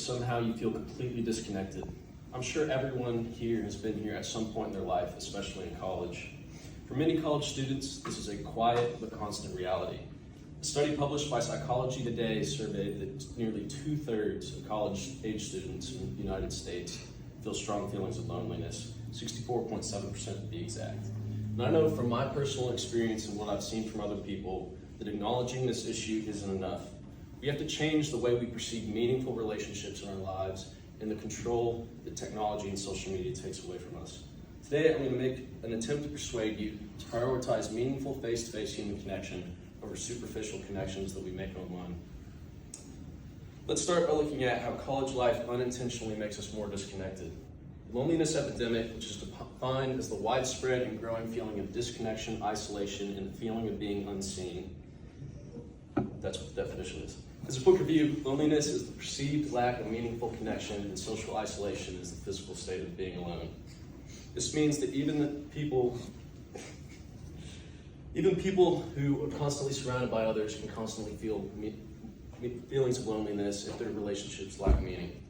somehow you feel completely disconnected. I'm sure everyone here has been here at some point in their life, especially in college. For many college students, this is a quiet but constant reality. A study published by Psychology Today surveyed that nearly 2/3 of college-age students in the United States feel strong feelings of loneliness, 64.7% to be exact. And I know from my personal experience and what I've seen from other people that acknowledging this issue isn't enough. We have to change the way we perceive meaningful relationships in our lives and the control that technology and social media takes away from us. Today, I'm going to make an attempt to persuade you to prioritize meaningful face-to-face human connection over superficial connections that we make online. Let's start by looking at how college life unintentionally makes us more disconnected. The loneliness epidemic, which is defined as the widespread and growing feeling of disconnection, isolation, and the feeling of being unseen. That's what the definition is. As a quick review, loneliness is the perceived lack of meaningful connection, and social isolation is the physical state of being alone. This means that even people who are constantly surrounded by others can constantly feel feelings of loneliness if their relationships lack meaning.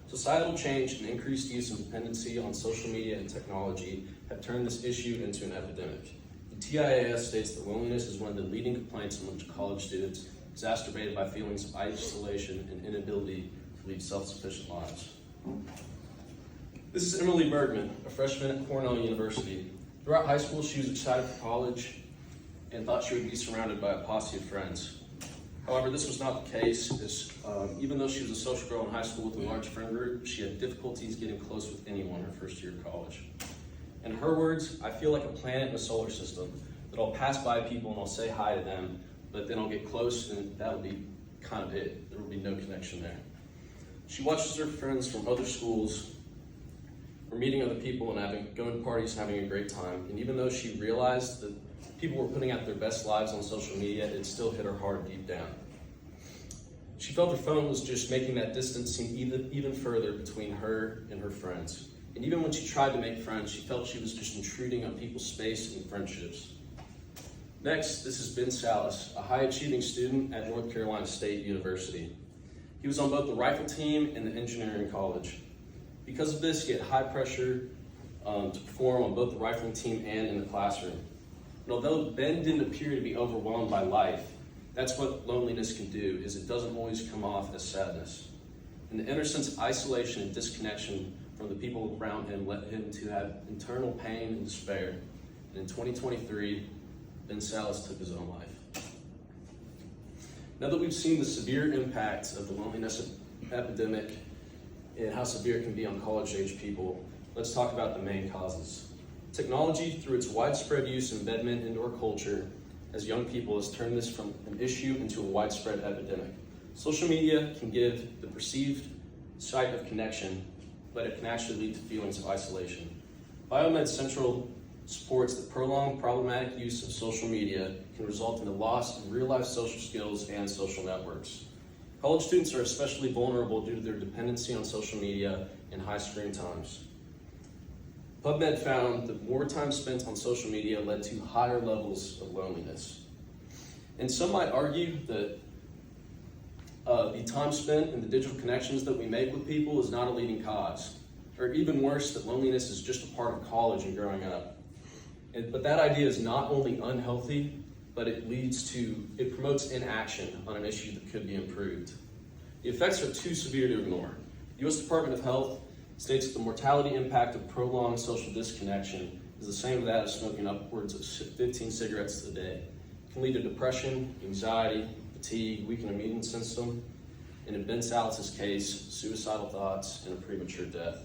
Societal change and increased use and dependency on social media and technology have turned this issue into an epidemic. The TIAS states that loneliness is one of the leading complaints among college students, exacerbated by feelings of isolation and inability to lead self-sufficient lives. This is Emily Bergman, a freshman at Cornell University. Throughout high school, she was excited for college and thought she would be surrounded by a posse of friends. However, this was not the case, as even though she was a social girl in high school with a large friend group, she had difficulties getting close with anyone her first year of college. In her words, "I feel like a planet in a solar system, that I'll pass by people and I'll say hi to them, but then I'll get close and that'll be kind of it. There will be no connection there." She watches her friends from other schools or meeting other people and going to parties and having a great time. And even though she realized that people were putting out their best lives on social media, it still hit her hard deep down. She felt her phone was just making that distance seem even further between her and her friends. And even when she tried to make friends, she felt she was just intruding on people's space and friendships. Next, this is Ben Salas, a high-achieving student at North Carolina State University. He was on both the rifle team and the engineering college. Because of this, he had high pressure to perform on both the rifling team and in the classroom. And although Ben didn't appear to be overwhelmed by life, that's what loneliness can do, is it doesn't always come off as sadness. And the inner sense of isolation and disconnection from the people around him led him to have internal pain and despair. And in 2023, Ben Salas took his own life. Now that we've seen the severe impacts of the loneliness epidemic and how severe it can be on college-age people, let's talk about the main causes. Technology, through its widespread use and embedment into our culture as young people, has turned this from an issue into a widespread epidemic. Social media can give the perceived sight of connection, but it can actually lead to feelings of isolation. Biomed Central supports that prolonged problematic use of social media can result in the loss of real-life social skills and social networks. College students are especially vulnerable due to their dependency on social media and high screen times. PubMed found that more time spent on social media led to higher levels of loneliness. And some might argue that the time spent and the digital connections that we make with people is not a leading cause. Or even worse, that loneliness is just a part of college and growing up. But that idea is not only unhealthy, but it promotes inaction on an issue that could be improved. The effects are too severe to ignore. The U.S. Department of Health states that the mortality impact of prolonged social disconnection is the same as that of smoking upwards of 15 cigarettes a day. It can lead to depression, anxiety, fatigue, weakened immune system, and in Ben Salas' case, suicidal thoughts and a premature death.